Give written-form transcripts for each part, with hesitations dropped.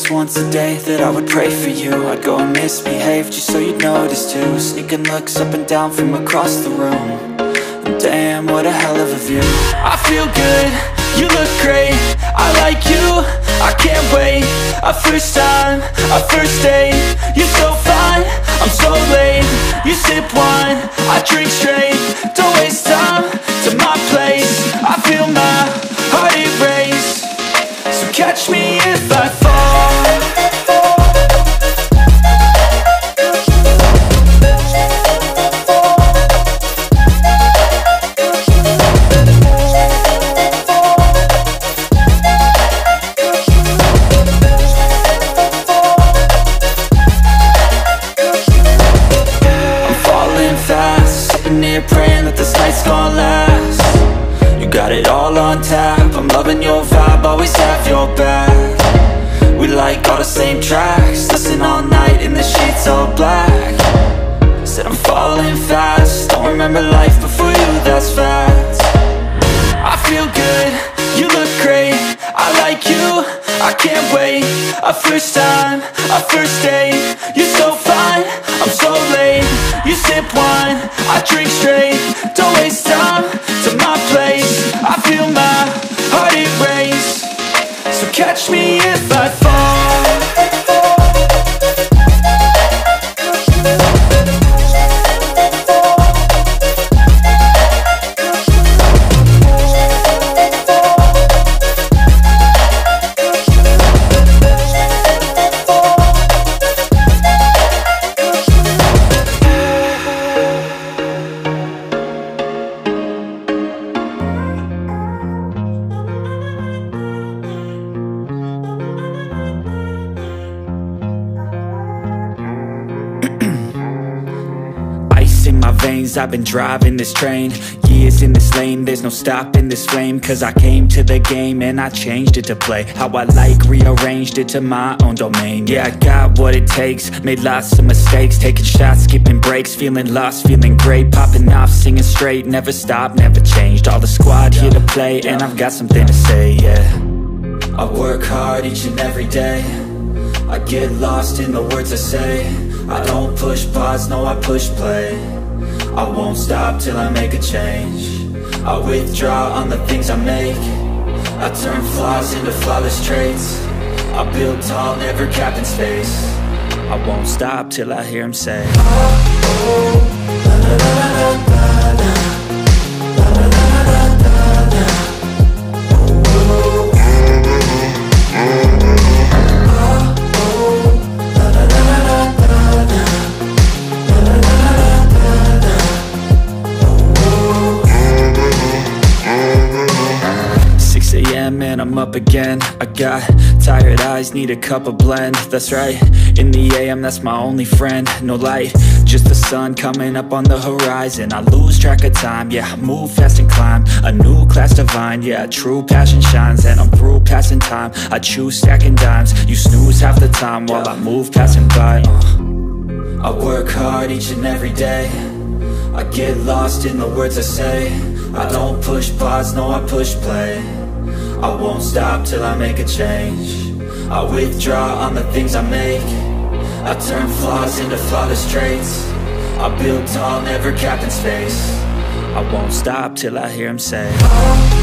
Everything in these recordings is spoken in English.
promise once a day that I would pray for you. I'd go and misbehave just so you'd notice too. Sneaking looks up and down from across the room. And damn, what a hell of a view. I feel good, you look great, I like you, I can't wait. A first time, a first date, you're so fine, I'm so late. You sip wine, I drink straight, don't waste time to my place. I feel my heart erase, so catch me if I fall. Praying that this night's gonna last. You got it all on tap, I'm loving your vibe, always have your back. We like all the same tracks, listen all night in the sheets all black. Said I'm falling fast, don't remember life before you, that's fact. I feel good, you look great, I like you, I can't wait. A first time, a first date, you're so fine, I'm so late. You sip wine, I drink straight, don't waste time to my place. I feel my heart erase, so catch me if I fall. I've been driving this train, years in this lane, there's no stopping this flame. Cause I came to the game and I changed it to play how I like, rearranged it to my own domain. Yeah, I got what it takes, made lots of mistakes, taking shots, skipping breaks, feeling lost, feeling great, popping off, singing straight, never stopped, never changed. All the squad here to play and I've got something to say, yeah. I work hard each and every day, I get lost in the words I say. I don't push pause, no I push play. I won't stop till I make a change. I withdraw on the things I make, I turn flaws into flawless traits. I build tall, never capped in space. I won't stop till I hear him say, oh, oh, la, la, la, la, la, la, la, la, la, la, la, la. And I'm up again, I got tired eyes, need a cup of blend. That's right, in the AM, that's my only friend. No light, just the sun coming up on the horizon. I lose track of time, yeah, I move fast and climb a new class divine, yeah, true passion shines. And I'm through passing time, I choose stacking dimes. You snooze half the time while I move passing by. I work hard each and every day, I get lost in the words I say. I don't push pause, no I push play. I won't stop till I make a change. I withdraw on the things I make, I turn flaws into flawless traits. I build tall, never capped in space. I won't stop till I hear him say, oh,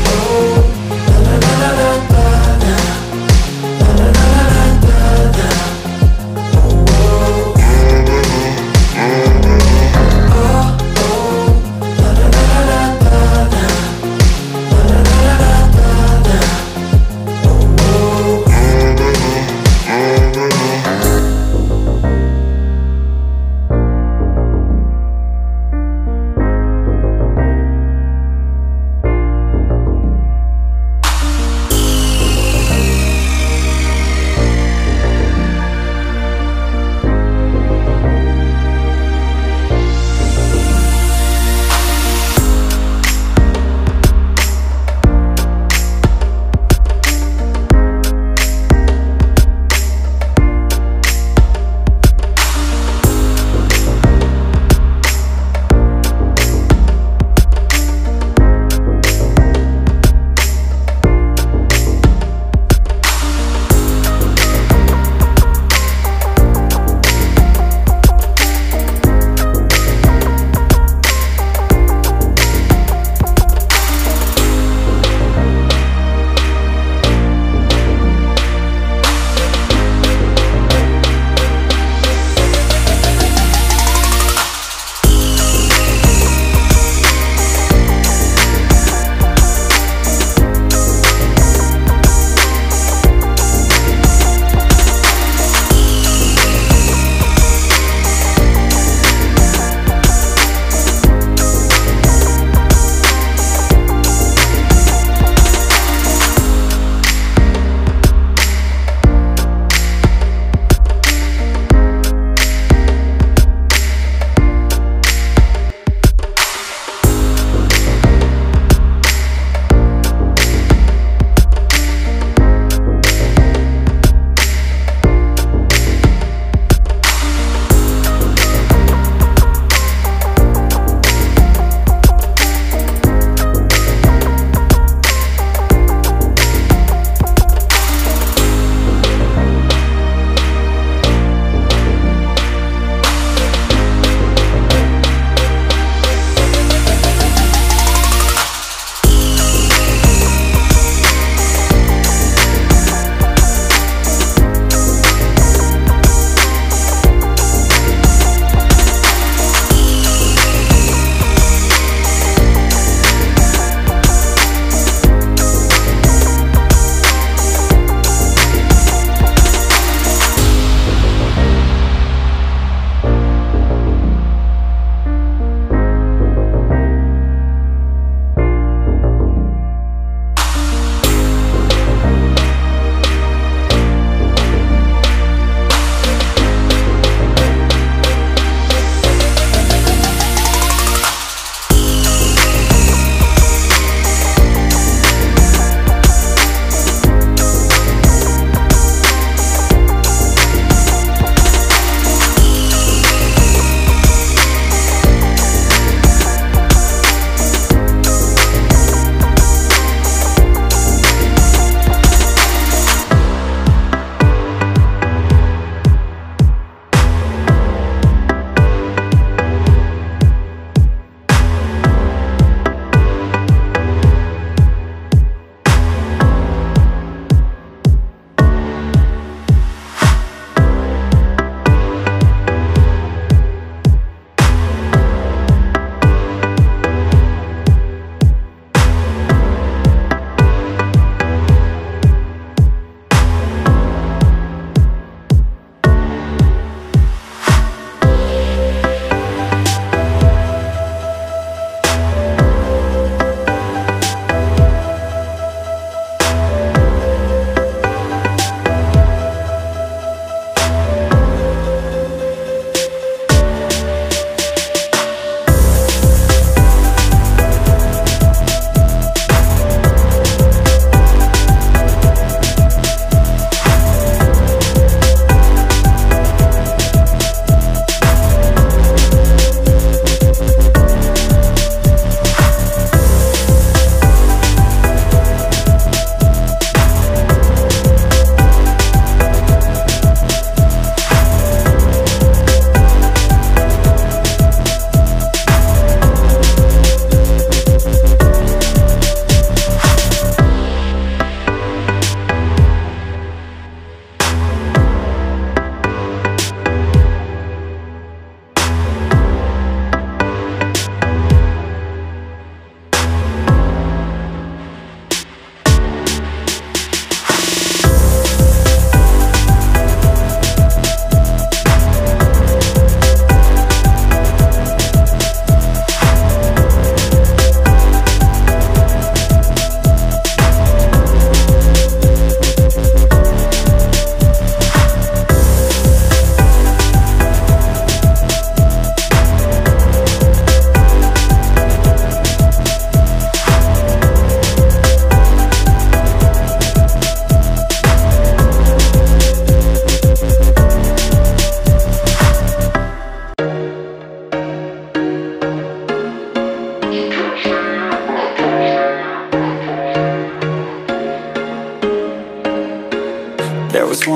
oh, la, la, la, la, la, la, la, la, la, la, la, la.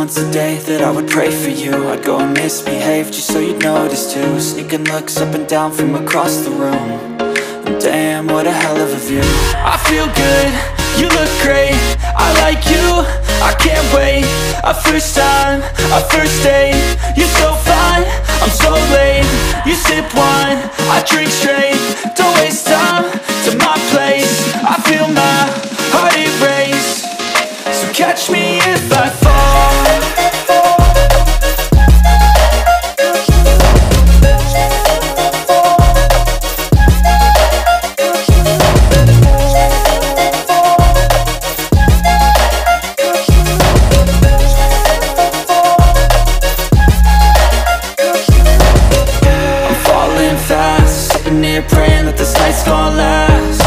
once a day that I would pray for you. I'd go and misbehave just so you'd notice too. Sneaking looks up and down from across the room. And damn, what a hell of a view. I feel good, you look great, I like you, I can't wait. A first time, a first date, you're so fine, I'm so late. You sip wine, I drink straight, don't waste time to my place. I feel my heart erase, so catch me if I fall. Praying that this night's gonna last.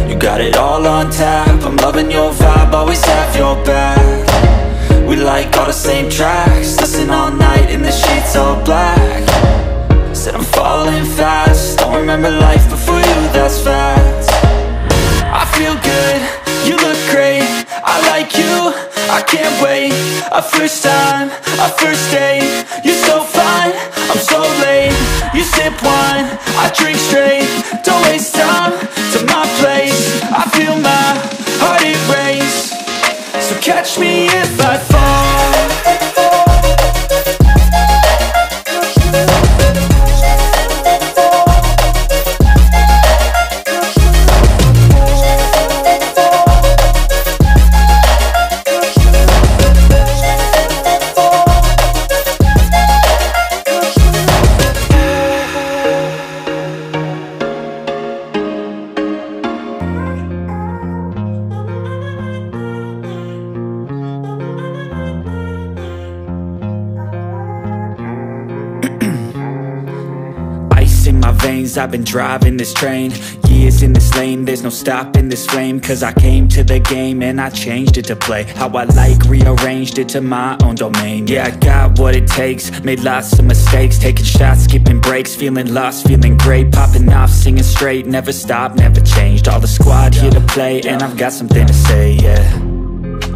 You got it all on tap, I'm loving your vibe, always have your back. We like all the same tracks, listen all night in the sheets all black. Said I'm falling fast, don't remember life before you, that's facts. I feel good, you look great, I like you, I can't wait. A first time, a first date, you're so fine, I'm so late. You sip wine, I drink straight, don't waste time to my place. I feel my heart erase, so catch me if I fall. I've been driving this train, years in this lane, there's no stopping this flame. Cause I came to the game and I changed it to play how I like, rearranged it to my own domain. Yeah, I got what it takes, made lots of mistakes, taking shots, skipping breaks, feeling lost, feeling great, popping off, singing straight, never stopped, never changed. All the squad here to play and I've got something to say, yeah.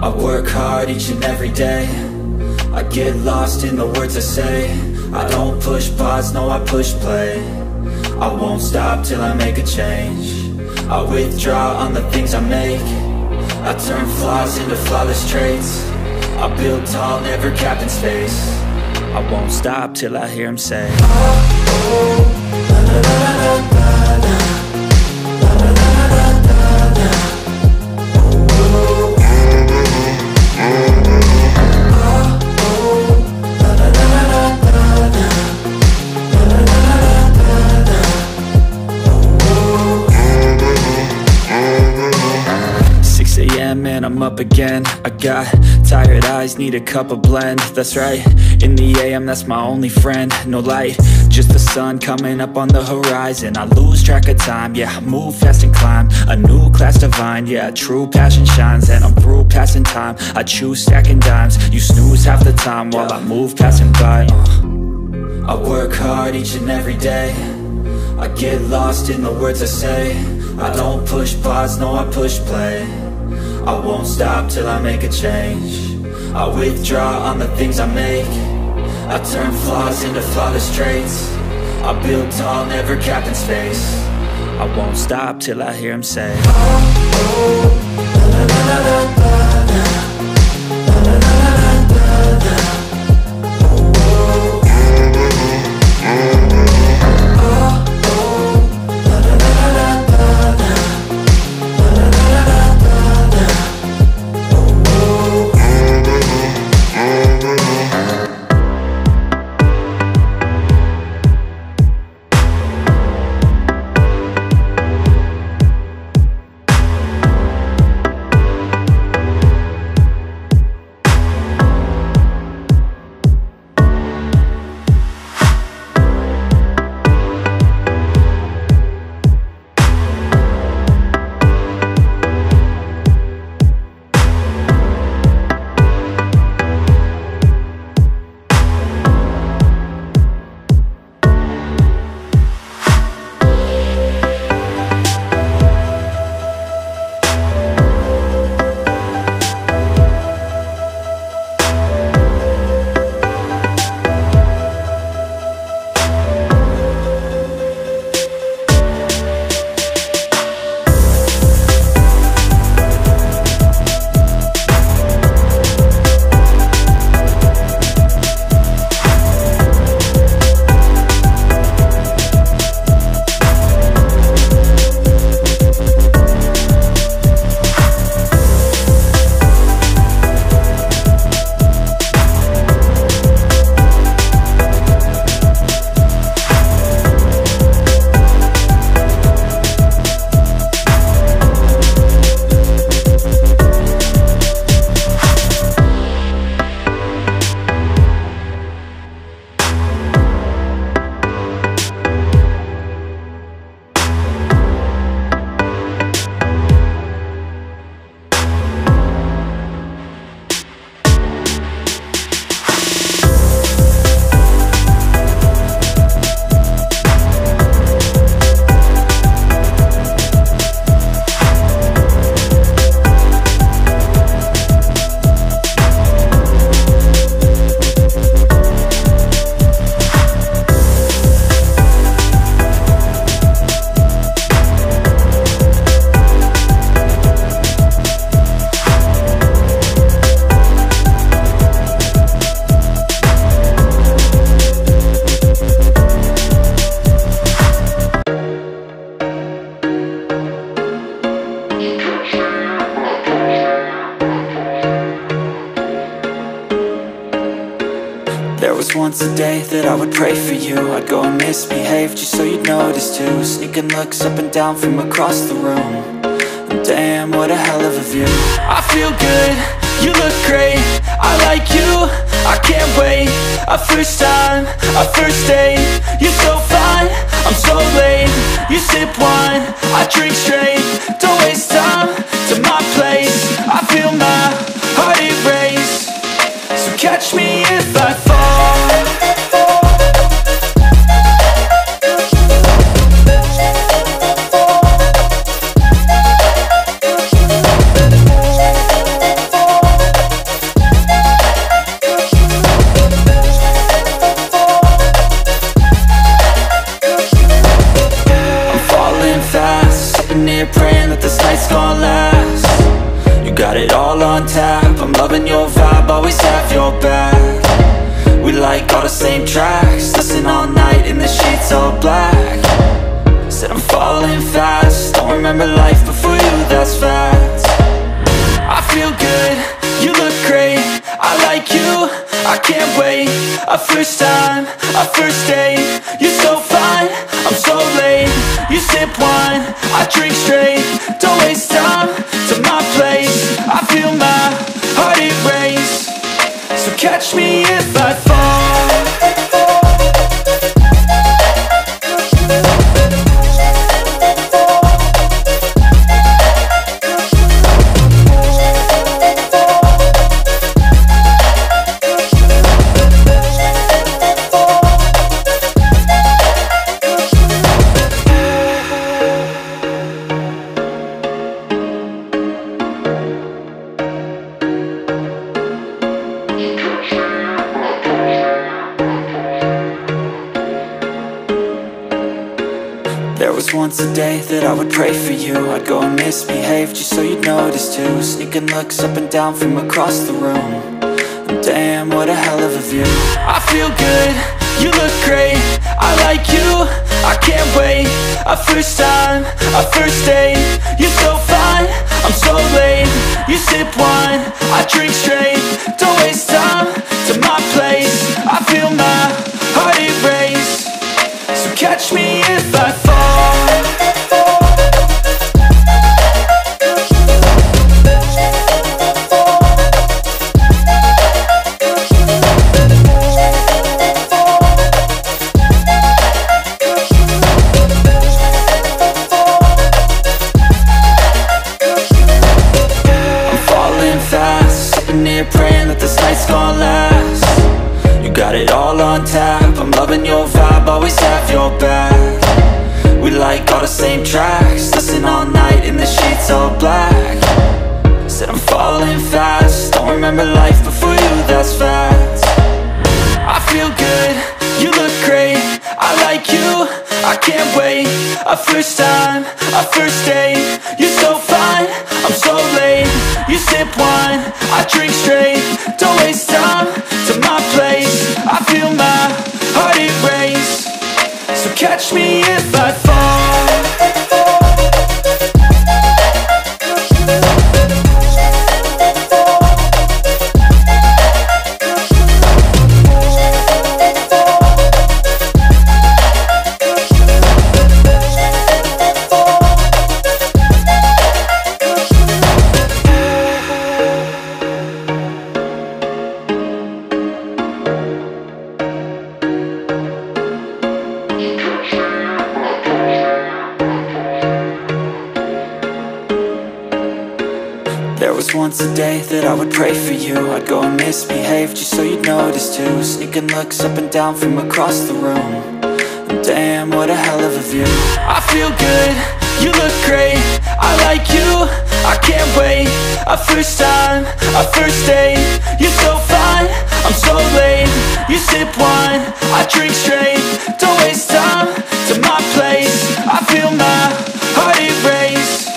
I work hard each and every day, I get lost in the words I say. I don't push pause, no I push play. I won't stop till I make a change. I withdraw on the things I make, I turn flaws into flawless traits. I build tall, never capped in space. I won't stop till I hear him say, oh, oh, la, la, la, la, la, la. And I'm up again, I got tired eyes, need a cup of blend. That's right, in the AM, that's my only friend. No light, just the sun coming up on the horizon. I lose track of time, yeah, I move fast and climb a new class divine, yeah, true passion shines. And I'm through passing time, I choose stacking dimes. You snooze half the time while I move passing by. I work hard each and every day, I get lost in the words I say. I don't push pause, no I push play. I won't stop till I make a change. I withdraw on the things I make, I turn flaws into flawless traits. I build tall, never capped in space. I won't stop till I hear him say, oh, oh, la, la, la, la, la, la, la, la, la, la, la. once a day that I would pray for you. I'd go and misbehave just so you'd notice too. Sneaking looks up and down from across the room. And damn, what a hell of a view. I feel good, you look great, I like you, I can't wait. A first time, a first date, you're so fine, I'm so late. You sip wine, I drink straight. Don't waste time to my place. I feel my heart erase. So catch me if I fall. Praying that this night's gonna last. You got it all on tap, I'm loving your vibe, always have your back. We like all the same tracks, listen all night in the sheets all black. Said I'm falling fast, don't remember life before you, that's fact. I feel good, you look great, I like you, I can't wait. A first time, a first date, you're so fine, I'm so late. You sip wine, I drink straight. Don't waste time to my place. I feel my heart erase. So catch me if I fall. There was once a day that I would pray for you. I'd go and misbehave just so you'd notice too. Sneaking looks up and down from across the room. And damn, what a hell of a view. I feel good, you look great, I like you, I can't wait. A first time, a first date, you're so fine, I'm so late. You sip wine, I drink straight. Don't waste time to my place. I feel my heart erase. So catch me if I fall. Praying that this night's gonna last. You got it all on tap, I'm loving your vibe, always have your back. We like all the same tracks, listen all night in the sheets all black. Said I'm falling fast, don't remember life before you, that's fact. I feel good, you look great, I like you, I can't wait. A first time, a first date, you're so fine, I'm so late. You sip wine, I drink straight. Don't waste time to my place. I feel my heart erase. So catch me if I fall. There was once a day that I would pray for you. I'd go and misbehave just so you'd notice too. Sneaking looks up and down from across the room. And damn, what a hell of a view. I feel good, you look great, I like you, I can't wait. A first time, a first date, you're so fine, I'm so late. You sip wine, I drink straight. Don't waste time to my place. I feel my heart erase.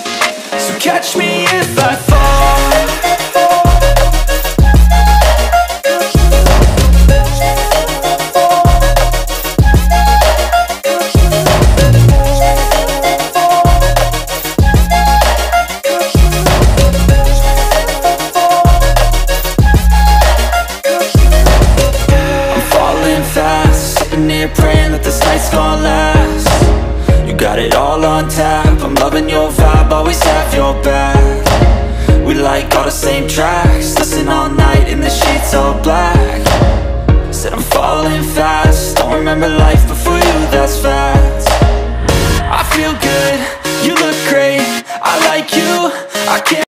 So catch me if I fall. here praying that this night's gonna last. You got it all on tap, I'm loving your vibe, always have your back. We like all the same tracks, listen all night in the sheets all black. Said I'm falling fast, don't remember life before you, that's fact. I feel good, you look great, I like you, I can't